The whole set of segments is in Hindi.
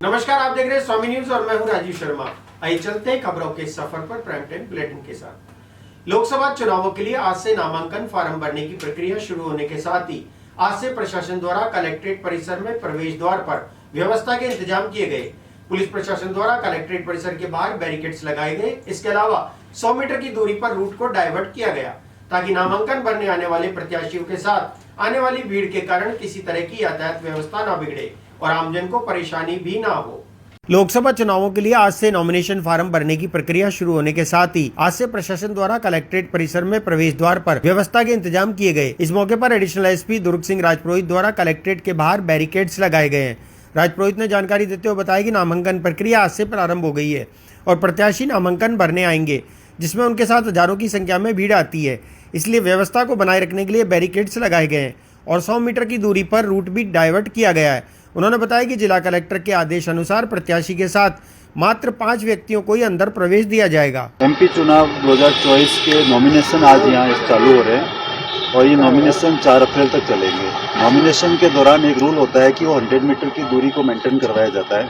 नमस्कार, आप देख रहे हैं स्वामी न्यूज और मैं हूं राजीव शर्मा। आइए चलते हैं खबरों के सफर पर प्राइम टाइम बुलेटिन के साथ। लोकसभा चुनावों के लिए आज से नामांकन फार्म भरने की प्रक्रिया शुरू होने के साथ ही आज से प्रशासन द्वारा कलेक्ट्रेट परिसर में प्रवेश द्वार पर व्यवस्था के इंतजाम किए गए। पुलिस प्रशासन द्वारा कलेक्ट्रेट परिसर के बाहर बैरिकेड्स लगाए गए। इसके अलावा 100 मीटर की दूरी पर रूट को डाइवर्ट किया गया ताकि नामांकन भरने आने वाले प्रत्याशियों के साथ आने वाली भीड़ के कारण किसी तरह की यातायात व्यवस्था न बिगड़े और आमजन को परेशानी भी ना हो। लोकसभा चुनावों के लिए आज से नॉमिनेशन फार्म भरने की प्रक्रिया शुरू होने के साथ ही आज से प्रशासन द्वारा कलेक्ट्रेट परिसर में प्रवेश द्वार पर व्यवस्था के इंतजाम किए गए। इस मौके पर एडिशनल एसपी दुर्ग सिंह राजपुरोहित द्वारा कलेक्ट्रेट के बाहर बैरिकेड्स लगाए गए हैं। राजपुरोहित ने जानकारी देते हुए बताया कि नामांकन प्रक्रिया आज से प्रारंभ हो गई है और प्रत्याशी नामांकन भरने आएंगे, जिसमें उनके साथ हजारों की संख्या में भीड़ आती है। इसलिए व्यवस्था को बनाए रखने के लिए बैरिकेड्स लगाए गए हैं और 100 मीटर की दूरी पर रूट भी डाइवर्ट किया गया है। उन्होंने बताया कि जिला कलेक्टर के आदेश अनुसार प्रत्याशी के साथ मात्र 5 व्यक्तियों को ही अंदर प्रवेश दिया जाएगा। एमपी चुनाव 2024 के नॉमिनेशन आज यहाँ चालू हो रहे हैं और ये नॉमिनेशन 4 अप्रैल तक चलेंगे। नॉमिनेशन के दौरान एक रूल होता है कि वो 100 मीटर की दूरी को मेंटेन करवाया जाता है।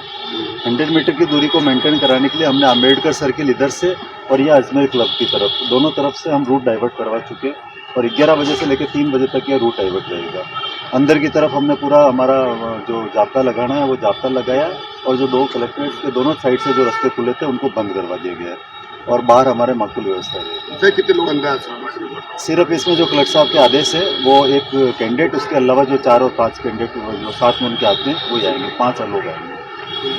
100 मीटर की दूरी को मेंटेन कराने के लिए हमने अम्बेडकर सर्किल इधर से और ये अजमेर क्लब की तरफ दोनों तरफ से हम रूट डाइवर्ट करवा चुके और 11 बजे से लेकर 3 बजे तक यह रूट डाइवर्ट रहेगा। अंदर की तरफ हमने पूरा हमारा जो जाब्ता लगाना है वो जाब्ता लगाया और जो 2 कलेक्ट्रेट्स के दोनों साइड से जो रास्ते खुले थे उनको बंद करवा दिया गया है और बाहर हमारे माकूल व्यवस्था है। कितने लोग अंदर आ सकते हैं? सिर्फ इसमें जो कलेक्टर साहब के आदेश है वो एक कैंडिडेट, उसके अलावा जो 4 और 5 कैंडिडेट जो साथ में उनके आते हैं वो आएंगे, 5 लोग आएंगे।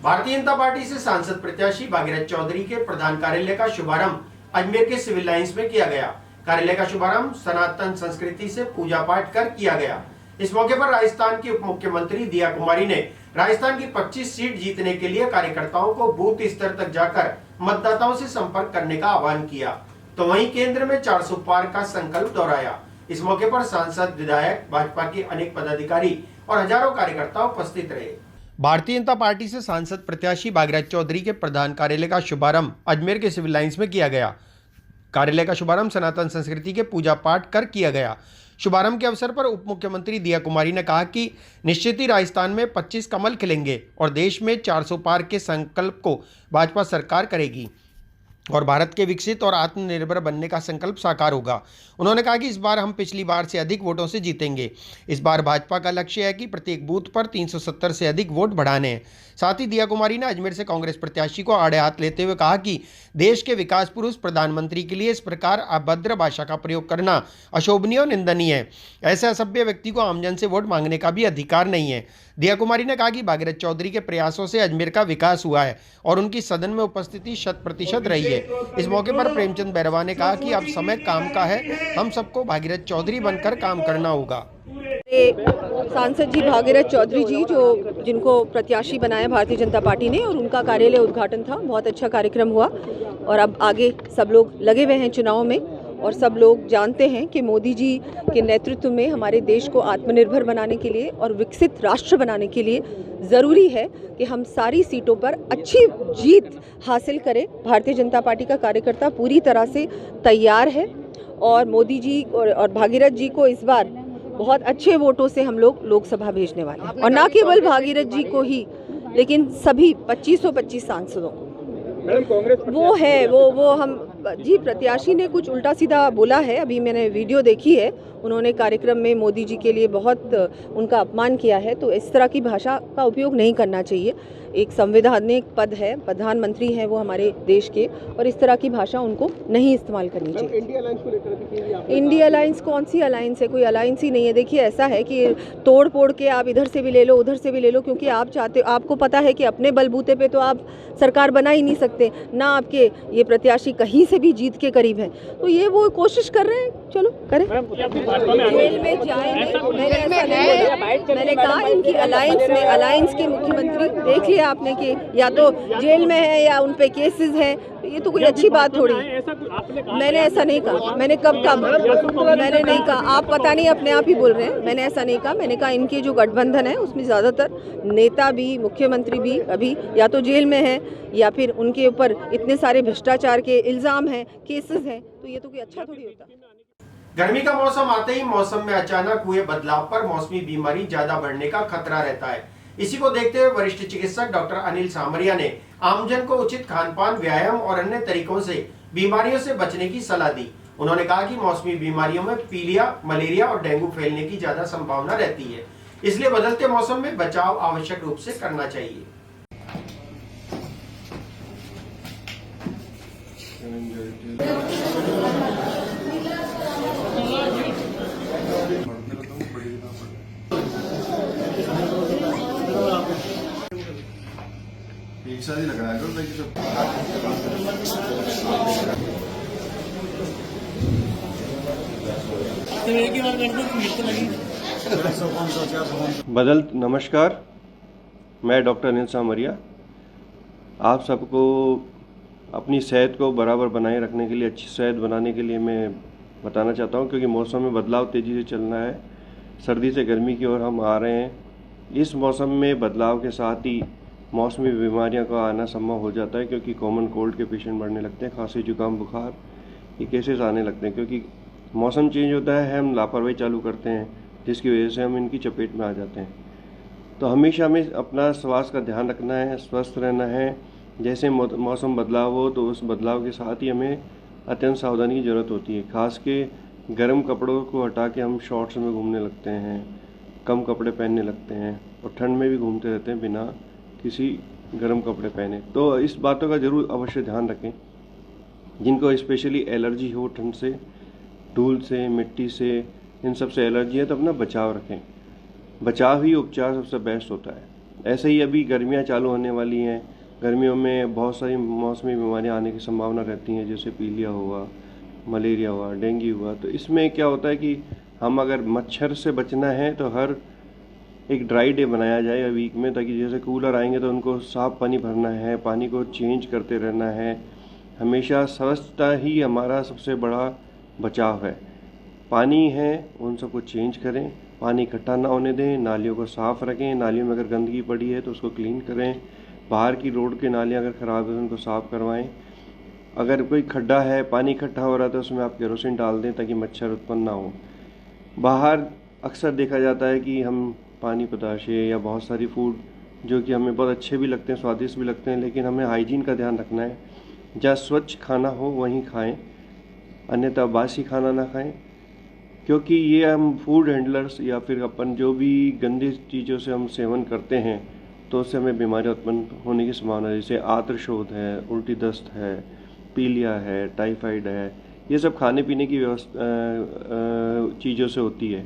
भारतीय जनता पार्टी से सांसद प्रत्याशी भागीरथ चौधरी के प्रधान कार्यालय का शुभारंभ अजमेर के सिविल लाइंस में किया गया। कार्यालय का शुभारंभ सनातन संस्कृति से पूजा पाठ कर किया गया। इस मौके पर राजस्थान की उप मुख्यमंत्री दिया कुमारी ने राजस्थान की 25 सीट जीतने के लिए कार्यकर्ताओं को बूथ स्तर तक जाकर मतदाताओं से संपर्क करने का आह्वान किया, तो वहीं केंद्र में 400 पार का संकल्प दोहराया। इस मौके पर सांसद, विधायक, भाजपा के अनेक पदाधिकारी और हजारों कार्यकर्ता उपस्थित रहे। भारतीय जनता पार्टी से सांसद प्रत्याशी भागीरथ चौधरी के प्रधान कार्यालय का शुभारंभ अजमेर के सिविल लाइंस में किया गया। कार्यालय का शुभारंभ सनातन संस्कृति के पूजा पाठ कर किया गया। शुभारंभ के अवसर पर उप मुख्यमंत्री दिया कुमारी ने कहा कि निश्चित ही राजस्थान में 25 कमल खिलेंगे और देश में 400 पार के संकल्प को भाजपा सरकार करेगी और भारत के विकसित और आत्मनिर्भर बनने का संकल्प साकार होगा। उन्होंने कहा कि इस बार हम पिछली बार से अधिक वोटों से जीतेंगे। इस बार भाजपा का लक्ष्य है कि प्रत्येक बूथ पर 370 से अधिक वोट बढ़ाने हैं। साथ ही दिया कुमारी ने अजमेर से कांग्रेस प्रत्याशी को आड़े हाथ लेते हुए कहा कि देश के विकास पुरुष प्रधानमंत्री के लिए इस प्रकार अभद्र भाषा का प्रयोग करना अशोभनीय और निंदनीय है। ऐसे असभ्य व्यक्ति को आमजन से वोट मांगने का भी अधिकार नहीं है। दिया कुमारी ने कहा कि भागीरथ चौधरी के प्रयासों से अजमेर का विकास हुआ है और उनकी सदन में उपस्थिति 100% रही है। इस मौके पर प्रेमचंद बैरवा ने कहा कि अब समय काम का है, हम सबको भागीरथ चौधरी बनकर काम करना होगा। सांसद जी भागीरथ चौधरी जी जिनको प्रत्याशी बनाया भारतीय जनता पार्टी ने और उनका कार्यालय उद्घाटन था, बहुत अच्छा कार्यक्रम हुआ और अब आगे सब लोग लगे हुए हैं चुनाव में और सब लोग जानते हैं कि मोदी जी के नेतृत्व में हमारे देश को आत्मनिर्भर बनाने के लिए और विकसित राष्ट्र बनाने के लिए ज़रूरी है कि हम सारी सीटों पर अच्छी जीत हासिल करें। भारतीय जनता पार्टी का कार्यकर्ता पूरी तरह से तैयार है और मोदी जी और भागीरथ जी को इस बार बहुत अच्छे वोटों से हम लोग लोकसभा भेजने वाले हैं और ना केवल भागीरथ जी को ही लेकिन सभी 2525 सांसदों वो है वो हम जी प्रत्याशी ने कुछ उल्टा सीधा बोला है। अभी मैंने वीडियो देखी है, उन्होंने कार्यक्रम में मोदी जी के लिए बहुत उनका अपमान किया है, तो इस तरह की भाषा का उपयोग नहीं करना चाहिए। एक संवैधानिक पद है, प्रधानमंत्री हैं वो हमारे देश के और इस तरह की भाषा उनको नहीं इस्तेमाल करनी चाहिए। इंडिया अलायंस कौन सी अलायंस है? कोई अलायंस ही नहीं है। देखिए ऐसा है कि तोड़ फोड़ के आप इधर से भी ले लो उधर से भी ले लो, क्योंकि आप चाहते, आपको पता है कि अपने बलबूते पे तो आप सरकार बना ही नहीं सकते ना, आपके ये प्रत्याशी कहीं से भी जीत के करीब हैं, तो ये वो कोशिश कर रहे हैं, चलो करें। जेल में जाएंगे, मैंने कहा इनकी अलायंस के मुख्यमंत्री देख लिया आपने कि या तो जेल में है या उन पे केसेस हैं, तो ये तो कोई अच्छी बात थोड़ी। मैंने ऐसा नहीं कहा, मैंने कब कहा? मैंने नहीं कहा, आप पता नहीं अपने आप ही बोल रहे हैं। मैंने ऐसा नहीं कहा, मैंने कहा इनके जो गठबंधन है उसमें ज़्यादातर नेता भी, मुख्यमंत्री भी अभी या तो जेल में है या फिर उनके ऊपर इतने सारे भ्रष्टाचार के इल्ज़ाम हैं, केसेस हैं, तो ये तो कोई अच्छा थोड़ी होता। गर्मी का मौसम आते ही मौसम में अचानक हुए बदलाव पर मौसमी बीमारी ज्यादा बढ़ने का खतरा रहता है। इसी को देखते हुए वरिष्ठ चिकित्सक डॉक्टर अनिल सामरिया ने आमजन को उचित खान-पान, व्यायाम और अन्य तरीकों से बीमारियों से बचने की सलाह दी। उन्होंने कहा कि मौसमी बीमारियों में पीलिया, मलेरिया और डेंगू फैलने की ज्यादा संभावना रहती है, इसलिए बदलते मौसम में बचाव आवश्यक रूप से करना चाहिए। एक साथ ही लगाया करो ताकि सब नमस्कार, मैं डॉक्टर अनिल सामरिया आप सबको अपनी सेहत को बराबर बनाए रखने के लिए, अच्छी सेहत बनाने के लिए मैं बताना चाहता हूं, क्योंकि मौसम में बदलाव तेज़ी से चलना है। सर्दी से गर्मी की ओर हम आ रहे हैं। इस मौसम में बदलाव के साथ ही मौसमी बीमारियों का आना संभव हो जाता है, क्योंकि कॉमन कोल्ड के पेशेंट बढ़ने लगते हैं। खांसी, जुकाम, बुखार ये केसेस आने लगते हैं, क्योंकि मौसम चेंज होता है, हम लापरवाही चालू करते हैं, जिसकी वजह से हम इनकी चपेट में आ जाते हैं। तो हमेशा हमें अपना स्वास्थ्य का ध्यान रखना है, स्वस्थ रहना है। जैसे मौसम बदलाव हो तो उस बदलाव के साथ ही हमें अत्यंत सावधानी की ज़रूरत होती है। खास के गर्म कपड़ों को हटा के हम शॉर्ट्स में घूमने लगते हैं, कम कपड़े पहनने लगते हैं और ठंड में भी घूमते रहते हैं बिना किसी गर्म कपड़े पहने। तो इस बातों का ज़रूर अवश्य ध्यान रखें। जिनको स्पेशली एलर्जी हो ठंड से, धूल से, मिट्टी से, इन सब से एलर्जी है तो अपना बचाव रखें। बचाव ही उपचार सबसे बेस्ट होता है। ऐसे ही अभी गर्मियाँ चालू होने वाली हैं। गर्मियों में बहुत सारी मौसमी बीमारियाँ आने की संभावना रहती हैं, जैसे पीलिया हुआ, मलेरिया हुआ, डेंगू हुआ। तो इसमें क्या होता है कि हम अगर मच्छर से बचना है तो हर एक ड्राई डे बनाया जाए वीक में, ताकि जैसे कूलर आएंगे तो उनको साफ पानी भरना है, पानी को चेंज करते रहना है। हमेशा स्वच्छता ही हमारा सबसे बड़ा बचाव है। पानी है उन सबको चेंज करें, पानी इकट्ठा ना होने दें, नालियों को साफ़ रखें। नालियों में अगर गंदगी पड़ी है तो उसको क्लीन करें। बाहर की रोड के नालियाँ अगर ख़राब है तो उनको साफ़ करवाएं। अगर कोई खड्डा है, पानी इकट्ठा हो रहा है तो उसमें आप केरोसिन डाल दें ताकि मच्छर उत्पन्न ना हो। बाहर अक्सर देखा जाता है कि हम पानी पताशे या बहुत सारी फूड जो कि हमें बहुत अच्छे भी लगते हैं, स्वादिष्ट भी लगते हैं, लेकिन हमें हाइजीन का ध्यान रखना है। जहाँ स्वच्छ खाना हो वहीं खाएं, अन्यथा बासी खाना ना खाएं, क्योंकि ये हम फूड हैंडलर्स या फिर अपन जो भी गंदी चीज़ों से हम सेवन करते हैं तो उससे हमें बीमारियाँ उत्पन्न होने की संभावना है। जैसे आंत्रशोथ है, उल्टी दस्त है, पीलिया है, टाइफाइड है, ये सब खाने पीने की व्यवस्था चीज़ों से होती है,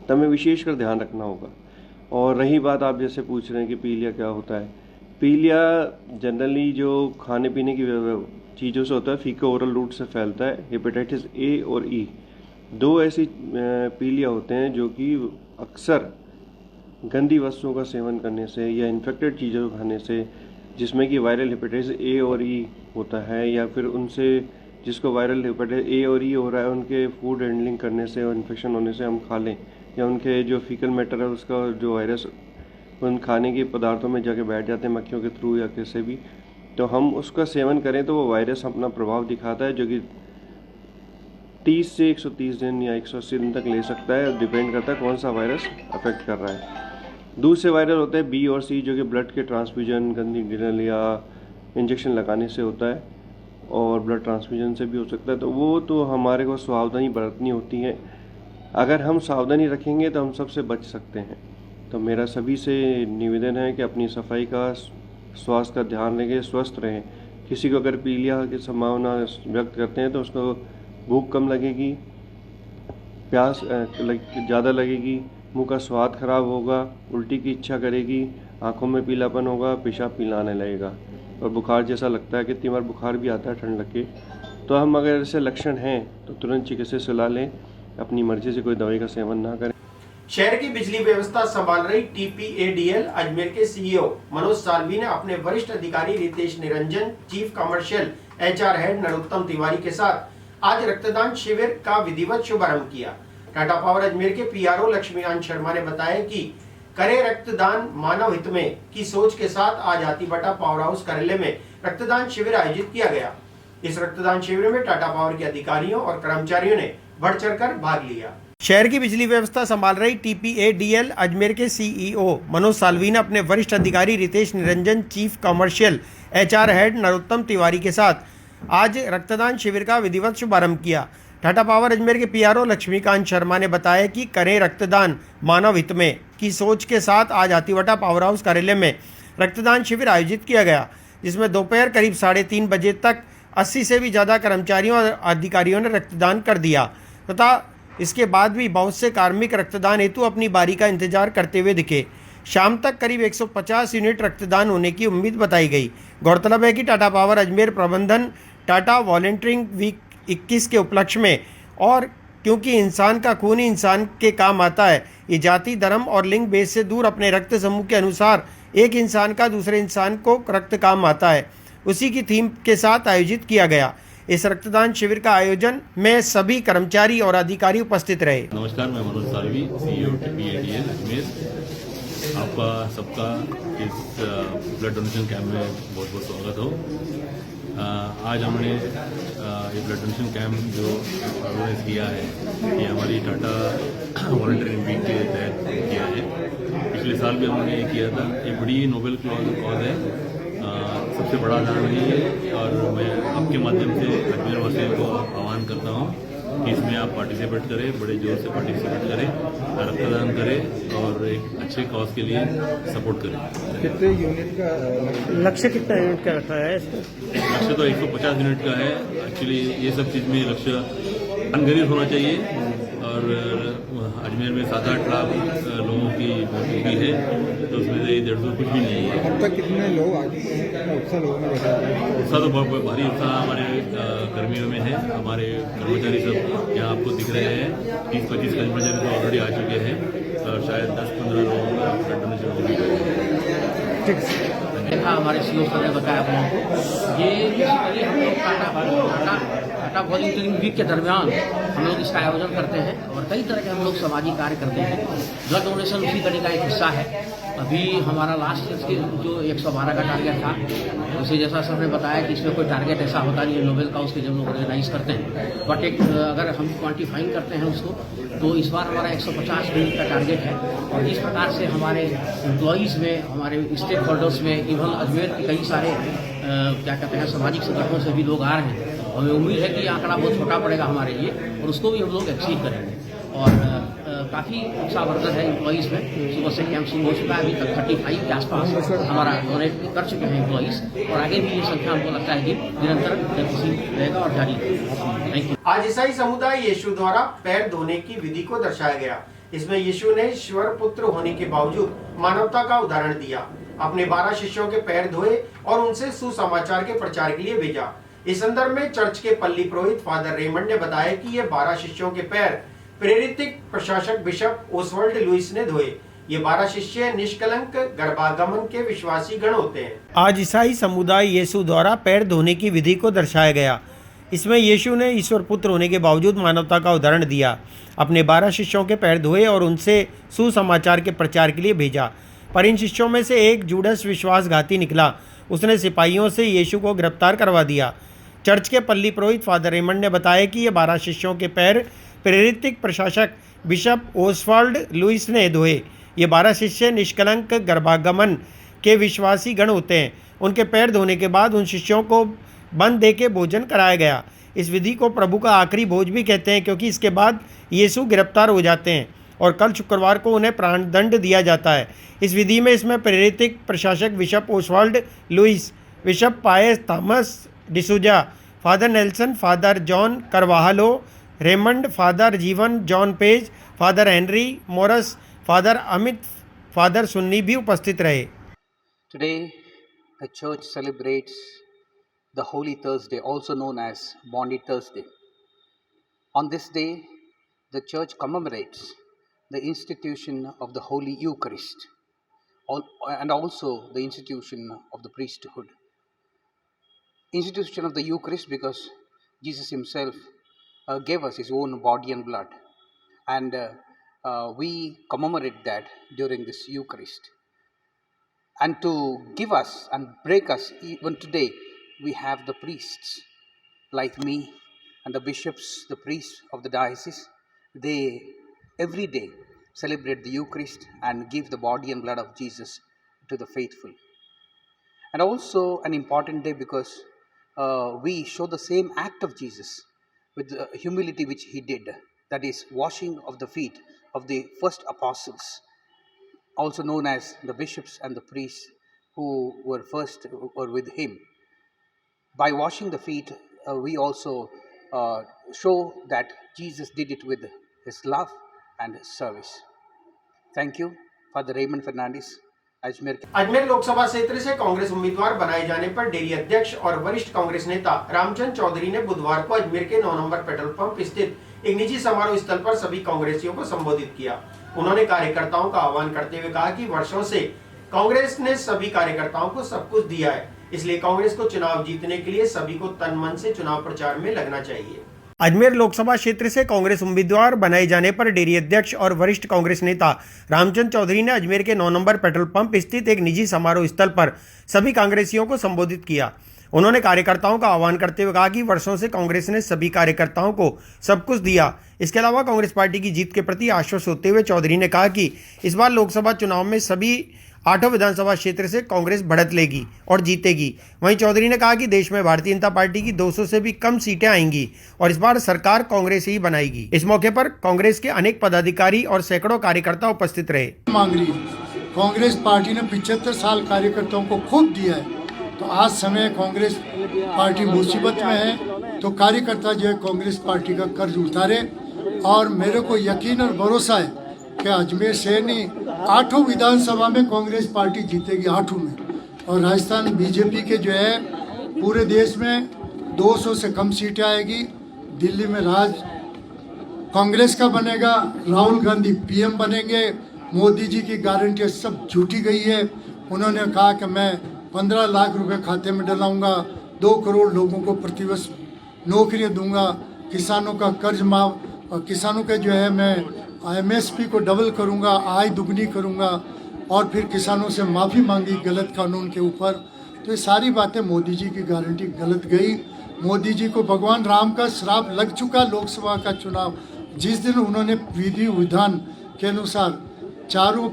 तो हमें विशेषकर ध्यान रखना होगा। और रही बात आप जैसे पूछ रहे हैं कि पीलिया क्या होता है, पीलिया जनरली जो खाने पीने की चीज़ों से होता है, फीको ओरल रूट से फैलता है। हेपेटाइटिस ए और ई दो ऐसी पीलिया होते हैं जो कि अक्सर गंदी वस्तुओं का सेवन करने से या इन्फेक्टेड चीज़ों को खाने से, जिसमें कि वायरल हेपेटाइटिस ए और ई होता है, या फिर उनसे जिसको वायरल हेपेटाइटिस ए और ई हो रहा है उनके फूड हैंडलिंग करने से और इन्फेक्शन होने से हम खा लें, या उनके जो फीकल मैटर है उसका जो वायरस उन खाने के पदार्थों में जाके बैठ जाते हैं मक्खियों के थ्रू या कैसे भी, तो हम उसका सेवन करें तो वो वायरस अपना प्रभाव दिखाता है, जो कि 30 से 130 दिन या 180 दिन तक ले सकता है। डिपेंड करता है कौन सा वायरस अफेक्ट कर रहा है। दूसरे वायरस होते हैं बी और सी, जो कि ब्लड के ट्रांसफ्यूजन, गंदी गिरल या इंजेक्शन लगाने से होता है, और ब्लड ट्रांसफ्यूजन से भी हो सकता है। तो वो तो हमारे को सावधानी बरतनी होती है। अगर हम सावधानी रखेंगे तो हम सबसे बच सकते हैं। तो मेरा सभी से निवेदन है कि अपनी सफाई का, स्वास्थ्य का ध्यान रखें, स्वस्थ रहें। किसी को अगर पीलिया की संभावना व्यक्त करते हैं तो उसको भूख कम लगेगी, प्यास ज़्यादा लगेगी, मुंह का स्वाद खराब होगा, उल्टी की इच्छा करेगी, आंखों में पीलापन होगा, पेशाब पीला आने लगेगा और बुखार जैसा लगता है। कितनी बार बुखार भी आता है ठंड लग के। तो हम अगर ऐसे लक्षण हैं तो तुरंत चिकित्सक सलाह लें, अपनी मर्जी से कोई दवाई का सेवन ना करें। शहर की बिजली व्यवस्था संभाल रही TPADL अजमेर के CEO मनोज साल्वी ने अपने वरिष्ठ अधिकारी Ritesh Niranjan, chief commercial HR head Narottam Tiwari के साथ आज रक्तदान शिविर का विधिवत शुभारंभ किया। टाटा पावर अजमेर के PRO लक्ष्मीकांत शर्मा ने बताया कि करे रक्तदान मानव हित में की सोच के साथ आज हाथीबटा पावर हाउस कार्यालय में रक्तदान शिविर आयोजित किया गया। इस रक्तदान शिविर में टाटा पावर के अधिकारियों और कर्मचारियों ने बढ़ चढ़कर भाग लिया। शहर की बिजली व्यवस्था संभाल रही TPADL अजमेर के CEO मनोज साल्वी ने अपने वरिष्ठ अधिकारी Ritesh Niranjan, chief commercial HR head Narottam Tiwari के साथ आज रक्तदान शिविर का विधिवत शुभारंभ किया। टाटा पावर अजमेर के PRO लक्ष्मीकांत शर्मा ने बताया कि करें रक्तदान मानव हित में की सोच के साथ आज हाथीवटा पावर हाउस कार्यालय में रक्तदान शिविर आयोजित किया गया, जिसमें दोपहर करीब 3:30 बजे तक 80 से भी ज़्यादा कर्मचारियों और अधिकारियों ने रक्तदान कर दिया तथा इसके बाद भी बहुत से कार्मिक रक्तदान हेतु अपनी बारी का इंतजार करते हुए दिखे। शाम तक करीब 150 यूनिट रक्तदान होने की उम्मीद बताई गई। गौरतलब है कि टाटा पावर अजमेर प्रबंधन टाटा वॉलंटियरिंग वीक 21 के उपलक्ष्य में और क्योंकि इंसान का खून ही इंसान के काम आता है, ये जाति, धर्म और लिंग भेद से दूर अपने रक्त समूह के अनुसार एक इंसान का दूसरे इंसान को रक्त काम आता है, उसी की थीम के साथ आयोजित किया गया। इस रक्तदान शिविर का आयोजन में सभी कर्मचारी और अधिकारी उपस्थित रहे। नमस्कार, मैं मनोज साल्वी, CEO TPADL अजमेर। आपका सबका इस ब्लड डोनेशन कैंप में बहुत बहुत स्वागत हो। आज हमने ये ब्लड डोनेशन कैंप जो ऑर्गेनाइज किया है, ये हमारी टाटा वॉलंटियरिंग वीक के तहत किया है। पिछले साल भी हमने ये किया था। ये बड़ी नोबेल कॉज है, सबसे बड़ा दान है और मैं आपके माध्यम से अजमेर वासियों को आह्वान करता हूँ कि इसमें आप पार्टिसिपेट करें, बड़े जोर से पार्टिसिपेट करें, रक्तदान करें और एक अच्छे कॉज के लिए सपोर्ट करें। कितने यूनिट का लक्ष्य, कितना यूनिट का रखा है? लक्ष्य तो 150 यूनिट का है। एक्चुअली ये सब चीज़ में लक्ष्य अनगणित होना चाहिए और अजमेर में 7-8 लाख लोगों की मौजूदगी है, तो उसमें से 150 कुछ भी नहीं है। अब तक कितने लोग आ चुके हैं? कितना उत्साह लोगों में बैठा है? उत्साह तो बहुत भारी उत्साह हमारे कर्मियों में है। हमारे कर्मचारी सब यहाँ आपको दिख रहे हैं। 30-25 कर्मचारी तो ऑलरेडी आ चुके हैं और शायद 10-15 लोगों का ब्लड डोनेशन हो भी गया। देखा हमारे CEO सर ने बताया हम लोगों को, ये बेसिकली हम लोग टाटा वॉलंटियरिंग वीक के दरमियान हम लोग इसका आयोजन करते हैं और कई तरह के हम लोग सामाजिक कार्य करते हैं। ब्लड डोनेशन उसी तरह का एक हिस्सा है। अभी हमारा लास्ट ईयर के जो 112 का टारगेट था, उसे जैसा सर ने बताया कि इसमें कोई टारगेट ऐसा होता नहीं है नोबेल का, उसके जब लोग ऑर्गेनाइज करते हैं, बट एक अगर हम क्वान्टिफाइंग करते हैं उसको, तो इस बार हमारा 150 यूनिट का टारगेट है। और इस प्रकार से हमारे एम्प्लॉइज़ में, हमारे स्टेक होल्डर्स में, इवन अजमेर के कई सारे क्या कहते हैं सामाजिक संगठनों से भी लोग आ रहे हैं। हमें उम्मीद है कि ये आंकड़ा बहुत छोटा पड़ेगा हमारे लिए और उसको भी हम लोग एक्सीड करेंगे। और काफ़ी उत्साहवर्धन है एम्प्लॉइज़ में। सुबह से कैंप शुरू हो चुका है, अभी तक 35 के आसपास हमारा डोनेट कर चुके हैं एम्प्लॉइज़ और आगे भी ये संख्या हमको लगता है कि निरंतर रहेगा और जारी रहेगा। Thank you. आज ईसाई समुदाय यीशु द्वारा पैर धोने की विधि को दर्शाया गया। इसमें यीशु ने ईश्वर पुत्र होने के बावजूद मानवता का उदाहरण दिया, अपने 12 शिष्यों के पैर धोए और उनसे सुसमाचार के प्रचार के लिए भेजा। इस संदर्भ में चर्च के पल्ली पुरोहित फादर रेमंड ने बताया कि ये 12 शिष्यों के पैर प्रेरित प्रशासक बिशप ओसवाल्ड लुइस ने धोए। ये 12 शिष्य निष्कलंक गर्भागमन के विश्वासी गण होते हैं। आज ईसाई समुदाय यीशु द्वारा पैर धोने की विधि को दर्शाया गया। इसमें यीशु ने ईश्वर पुत्र होने के बावजूद मानवता का उदाहरण दिया, अपने 12 शिष्यों के पैर धोए और उनसे सुसमाचार के प्रचार के लिए भेजा। पर इन शिष्यों में से एक जूडस विश्वासघाती निकला। उसने सिपाहियों से यीशु को गिरफ्तार करवा दिया। चर्च के पल्ली पुरोहित फादर रेमंड ने बताया कि ये 12 शिष्यों के पैर प्रेरित प्रशासक बिशप ओसवाल्ड लुइस ने धोए। ये 12 शिष्य निष्कलंक गर्भागमन के विश्वासी गण होते हैं। उनके पैर धोने के बाद उन शिष्यों को बंद दे के भोजन कराया गया। इस विधि को प्रभु का आखिरी भोज भी कहते हैं, क्योंकि इसके बाद यीशु गिरफ्तार हो जाते हैं और कल शुक्रवार को उन्हें प्राणदंड दिया जाता है। इस विधि में इसमें प्रेरित प्रशासक bishop Oswald Lewis, bishop Pius Thomas D'Souza, father Nelson, father John Carvalho, Raymond, father Jeevan John Pais, father Henry Moras, father Amit, father Sunny भी उपस्थित रहे। Today, the church celebrates the Holy Thursday, also known as Maundy Thursday. On this day, the church commemorates the institution of the Holy Eucharist and also the institution of the priesthood. Institution of the Eucharist because Jesus himself gave us his own body and blood, and we commemorate that during this Eucharist. And to give us and break us, even today, we have the priests like me and the bishops, the priests of the diocese. They every day celebrate the Eucharist and give the body and blood of Jesus to the faithful. And also an important day because we show the same act of Jesus with the humility which he did, that is washing of the feet of the first apostles, also known as the bishops and the priests who were first or with him. By washing the feet, we also show that Jesus did it with his love and his service. Thank you, Father Raymond Fernandez, Ajmer. Ajmer Lok Sabha क्षेत्र से कांग्रेस उम्मीदवार बनाए जाने पर डेयरी अध्यक्ष और वरिष्ठ कांग्रेस नेता रामचंद्र चौधरी ने बुधवार को अजमेर के 9 नंबर पेट्रोल पंप स्थित एक निजी समारोह स्थल पर सभी कांग्रेसियों को संबोधित किया। उन्होंने कार्यकर्ताओं का आह्वान करते हुए कहा कि वर्षों से कांग्रेस ने सभी कार्यकर्ताओं को सब कुछ दिया है, इसलिए कांग्रेस को चुनाव जीतने के लिए सभी को तन मन से चुनाव प्रचार में लगना चाहिए। अजमेर लोकसभा क्षेत्र से कांग्रेस उम्मीदवार बनाए जाने पर डेयरी अध्यक्ष और वरिष्ठ कांग्रेस नेता रामचंद्र चौधरी ने अजमेर के 9 नंबर पेट्रोल पंप स्थित एक निजी समारोह स्थल पर सभी कांग्रेसियों को संबोधित किया। उन्होंने कार्यकर्ताओं का आह्वान करते हुए कहा कि वर्षों से कांग्रेस ने सभी कार्यकर्ताओं को सब कुछ दिया। इसके अलावा कांग्रेस पार्टी की जीत के प्रति आश्वस्त होते हुए चौधरी ने कहा कि इस बार लोकसभा चुनाव में सभी 8 विधानसभा क्षेत्र से कांग्रेस बढ़त लेगी और जीतेगी। वहीं चौधरी ने कहा कि देश में भारतीय जनता पार्टी की 200 से भी कम सीटें आएंगी और इस बार सरकार कांग्रेस ही बनाएगी। इस मौके पर कांग्रेस के अनेक पदाधिकारी और सैकड़ों कार्यकर्ता उपस्थित रहे। मांग रही है, कांग्रेस पार्टी ने 75 साल कार्यकर्ताओं को खूब दिया है, तो आज समय कांग्रेस पार्टी मुसीबत में है, तो कार्यकर्ता जो है कांग्रेस पार्टी का कर्ज उतारे। और मेरे को यकीन और भरोसा है कि अजमेर शहर नहीं 8 विधानसभा में कांग्रेस पार्टी जीतेगी, 8 में। और राजस्थान बीजेपी के जो है पूरे देश में 200 से कम सीटें आएगी। दिल्ली में राज कांग्रेस का बनेगा, राहुल गांधी पीएम बनेंगे। मोदी जी की गारंटी सब झूठी गई है। उन्होंने कहा कि मैं 15 लाख रुपए खाते में डलाऊंगा, 2 करोड़ लोगों को प्रतिवर्ष नौकरियां दूंगा, किसानों का कर्ज माफ, और किसानों के जो है मैं एमएसपी को डबल करूंगा, आय दुगनी करूंगा, और फिर किसानों से माफ़ी मांगी गलत कानून के ऊपर। तो ये सारी बातें मोदी जी की गारंटी गलत गई। मोदी जी को भगवान राम का श्राप लग चुका। लोकसभा का चुनाव जिस दिन उन्होंने विधि विधान के अनुसार चारों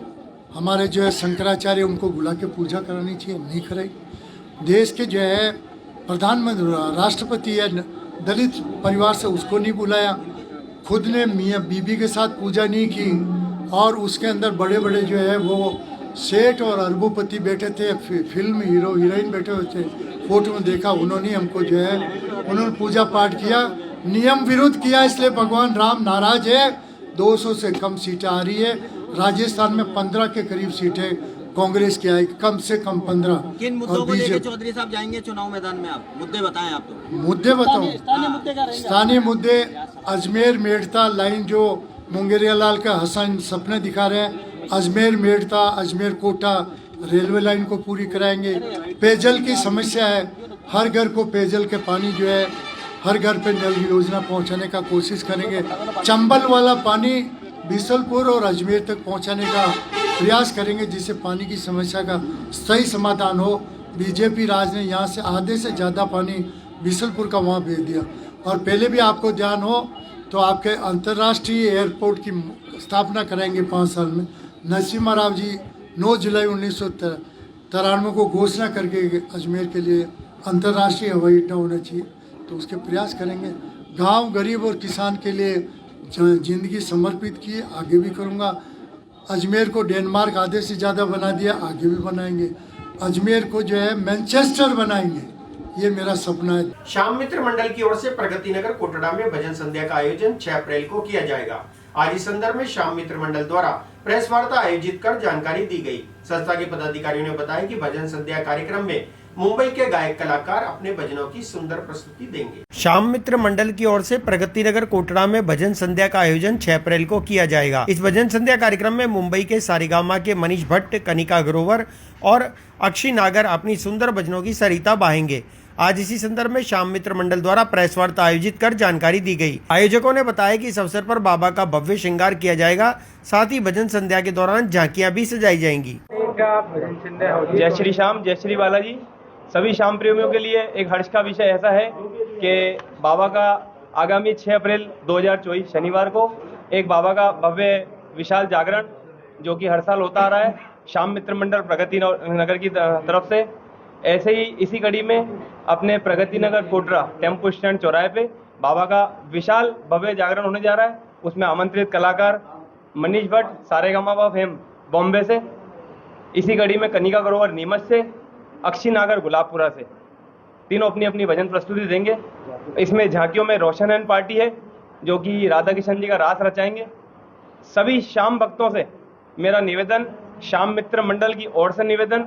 हमारे जो है शंकराचार्य उनको बुला के पूजा करानी चाहिए, नहीं कराई। देश के जो है प्रधानमंत्री राष्ट्रपति है दलित परिवार से, उसको नहीं बुलाया। खुद ने मियाँ बीबी के साथ पूजा नहीं की। और उसके अंदर बड़े बड़े जो है वो सेठ और अरबोपति बैठे थे, फिल्म हीरो हीरोइन बैठे हुए थे, फोटो में देखा। उन्होंने हमको जो है उन्होंने पूजा पाठ किया, नियम विरुद्ध किया, इसलिए भगवान राम नाराज है। 200 से कम सीटें आ रही है। राजस्थान में 15 के करीब सीटें कांग्रेस की आई, कम से कम 15। किन मुद्दों को लेकर चौधरी साहब जाएंगे चुनाव मैदान में? आप मुद्दे बताएं। आप तो मुद्दे बताऊं, स्थानीय मुद्दे अजमेर मेड़ता लाइन जो मुंगेरिया लाल का हसन सपने दिखा रहे हैं, अजमेर मेड़ता अजमेर कोटा रेलवे लाइन को पूरी कराएंगे। पेयजल की समस्या है, हर घर को पेयजल के पानी जो है हर घर पे नल योजना पहुंचाने का कोशिश करेंगे। चंबल वाला पानी बिसलपुर और अजमेर तक पहुंचाने का प्रयास करेंगे, जिससे पानी की समस्या का सही समाधान हो। बीजेपी राज ने यहाँ से आधे से ज़्यादा पानी बिसलपुर का वहाँ भेज दिया। और पहले भी आपको ध्यान हो तो आपके अंतर्राष्ट्रीय एयरपोर्ट की स्थापना कराएंगे 5 साल में। नरसिम्हा राव जी 9 जुलाई 1993 को घोषणा करके अजमेर के लिए अंतर्राष्ट्रीय हवाई अड्डा होना चाहिए, तो उसके प्रयास करेंगे। गांव गरीब और किसान के लिए जिंदगी समर्पित की, आगे भी करूंगा। अजमेर को डेनमार्क आधे से ज़्यादा बना दिया, आगे भी बनाएंगे। अजमेर को जो है मैनचेस्टर बनाएंगे, ये मेरा सपना है। श्याम मित्र मंडल की ओर से प्रगति नगर कोटड़ा में भजन संध्या का आयोजन 6 अप्रैल को किया जाएगा। आज इस संदर्भ में श्याम मित्र मंडल द्वारा प्रेस वार्ता आयोजित कर जानकारी दी गई। संस्था के पदाधिकारियों ने बताया कि भजन संध्या कार्यक्रम में मुंबई के गायक कलाकार अपने भजनों की सुंदर प्रस्तुति देंगे। श्याम मित्र मंडल की ओर से प्रगति नगर कोटड़ा में भजन संध्या का आयोजन 6 अप्रैल को किया जाएगा। इस भजन संध्या कार्यक्रम में मुंबई के सारेगामा के मनीष भट्ट, कनिका ग्रोवर और अक्षय नागर अपनी सुंदर भजनों की सरिता बहाएंगे। आज इसी संदर्भ में श्याम मित्र मंडल द्वारा प्रेस वार्ता आयोजित कर जानकारी दी गई। आयोजकों ने बताया कि इस अवसर पर बाबा का भव्य श्रृंगार किया जाएगा, साथ ही भजन संध्या के दौरान झांकियां भी सजाई जाएंगी। जय श्री श्याम, जय श्री बालाजी। सभी श्याम प्रेमियों के लिए एक हर्ष का विषय ऐसा है कि बाबा का आगामी 6 अप्रैल 2024 शनिवार को एक बाबा का भव्य विशाल जागरण जो कि हर साल होता आ रहा है श्याम मित्र मंडल प्रगति नगर की तरफ से। ऐसे ही इसी कड़ी में अपने प्रगति नगर कोटरा टेम्पो स्टैंड चौराहे पे बाबा का विशाल भव्य जागरण होने जा रहा है। उसमें आमंत्रित कलाकार मनीष भट्ट सारेगामा फेम बॉम्बे से, इसी कड़ी में कनिका ग्रोवर नीमच से, अक्षी नागर गुलाबपुरा से, तीनों अपनी अपनी भजन प्रस्तुति देंगे। इसमें झांकियों में रोशन एंड पार्टी है जो कि राधा किशन जी का रास रचाएंगे। सभी श्याम भक्तों से मेरा निवेदन, श्याम मित्र मंडल की ओर से निवेदन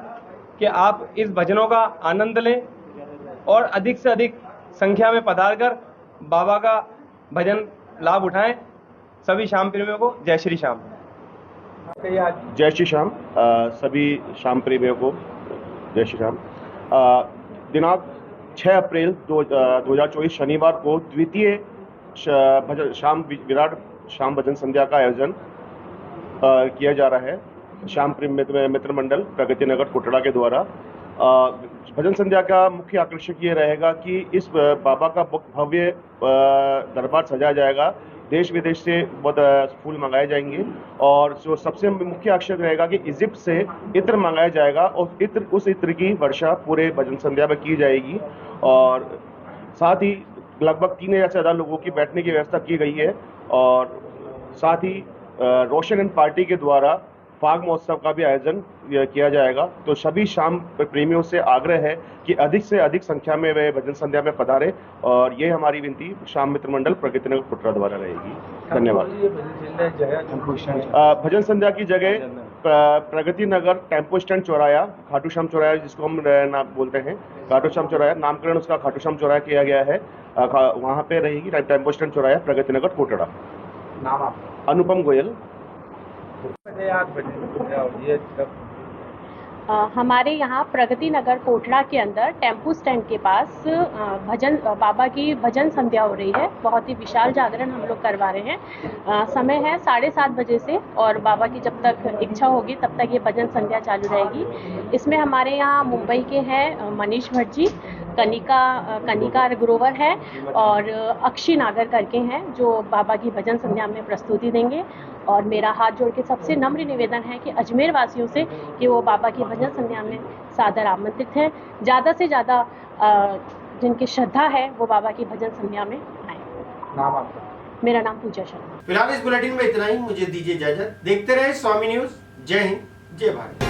कि आप इस भजनों का आनंद लें और अधिक से अधिक संख्या में पधार कर बाबा का भजन लाभ उठाएं। सभी श्याम प्रेमियों को जय श्री श्याम। जय श्री श्याम। सभी श्याम प्रेमियों को जय श्री श्याम। दिनांक 6 अप्रैल 2024 शनिवार को द्वितीय श्याम विराट श्याम भजन संध्या का आयोजन किया जा रहा है श्याम प्रेम मित्र मंडल प्रगति नगर कोटड़ा के द्वारा। भजन संध्या का मुख्य आकर्षक ये रहेगा कि इस बाबा का भव्य दरबार सजाया जाएगा। देश विदेश से बहुत फूल मंगाए जाएंगे और जो सबसे मुख्य आकर्षक रहेगा कि इजिप्ट से इत्र मंगाया जाएगा और उस इत्र की वर्षा पूरे भजन संध्या में की जाएगी। और साथ ही लगभग 3000 से ज़्यादा लोगों की बैठने की व्यवस्था की गई है। और साथ ही रोशन एंड पार्टी के द्वारा फाग महोत्सव का भी आयोजन किया जाएगा। तो सभी श्याम प्रेमियों से आग्रह है कि अधिक से अधिक संख्या में वे भजन संध्या में पधारे और ये हमारी विनती श्याम मित्र मंडल प्रगति नगर कोटरा द्वारा रहेगी। धन्यवाद। भजन संध्या की जगह प्रगति नगर टेम्पो स्टैंड चौराया, खाटू श्याम चौराया जिसको हम नाम बोलते हैं, खाटू श्याम चौराया, नामकरण उसका खाटू श्याम चौराया किया गया है। वहाँ पे रहेगी टेम्पो स्टैंड चौराया प्रगति नगर कोटड़ा। नाम आप? अनुपम गोयल। हमारे यहाँ प्रगति नगर कोटड़ा के अंदर टेम्पो स्टैंड के पास बाबा की भजन संध्या हो रही है। बहुत ही विशाल जागरण हम लोग करवा रहे हैं। समय है 7:30 बजे से और बाबा की जब तक इच्छा होगी तब तक ये भजन संध्या चालू रहेगी। इसमें हमारे यहाँ मुंबई के हैं मनीष भट्ट जी, कनिका ग्रोवर है और अक्षी नागर करके हैं जो बाबा की भजन संध्या में प्रस्तुति देंगे। और मेरा हाथ जोड़ के सबसे नम्र निवेदन है कि अजमेर वासियों से कि वो बाबा की भजन संध्या में सादर आमंत्रित हैं। ज़्यादा से ज़्यादा जिनकी श्रद्धा है वो बाबा की भजन संध्या में आए। नाम आपका? मेरा नाम पूजा शर्मा। फिलहाल इस बुलेटिन में इतना ही। मुझे दीजिए इजाजत। देखते रहे स्वामी न्यूज। जय हिंद, जय भारत।